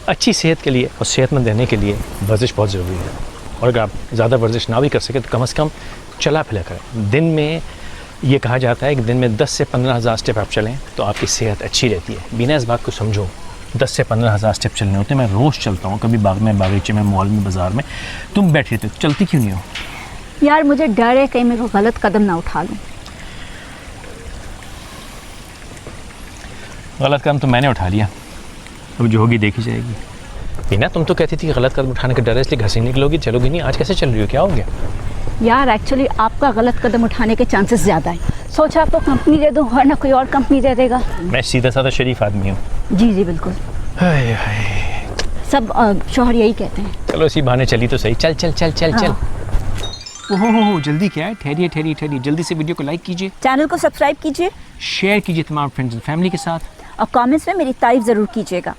अच्छी सेहत के लिए और सेहतमंद रहने के लिए वर्जिश बहुत ज़रूरी है। और अगर आप ज़्यादा वर्जिश ना भी कर सके तो कम से कम चला फिरा करें। दिन में ये कहा जाता है कि दिन में 10 से 15 हज़ार स्टेप आप चलें तो आपकी सेहत अच्छी रहती है। बिना इस बात को समझो 10 से 15 हज़ार स्टेप चलने होते हैं। मैं रोज़ चलता हूँ, कभी बाग में, बागीचे में, मॉल में, बाज़ार में। तुम बैठी रहते हो, चलती क्यों नहीं हो? यार मुझे डर है कहीं मैं कोई गलत कदम ना उठा लूँ। गलत कदम तो मैंने उठा लिया, अब जो होगी देखी जाएगी। बिना तुम तो कहती थी कि गलत कदम उठाने का डर है इसलिए घर से निकलोगी, चलोगी नहीं। आज कैसे चल रही हो, क्या हो गया? यार एक्चुअली आपका गलत कदम उठाने के चांसेस ज़्यादा हैं। सोचा आपको कंपनी दे दूँ वरना कोई और कंपनी दे देगा। मैं सीधा साधा शरीफ आदमी हूँ। जी जी बिल्कुल, हाय हाय। सब शोहर यही कहते हैं। चलो इसी बहाने चली तो सही। चल चल चल चल चल। ओहो जल्दी क्या है, ठहरिए ठहरिए ठहरिए। जल्दी से वीडियो को लाइक कीजिए, चैनल को सब्सक्राइब कीजिए, शेयर कीजिए तमाम फ्रेंड्स एंड फैमिली के साथ, और कमेंट्स में मेरी तारीफ ज़रूर कीजिएगा।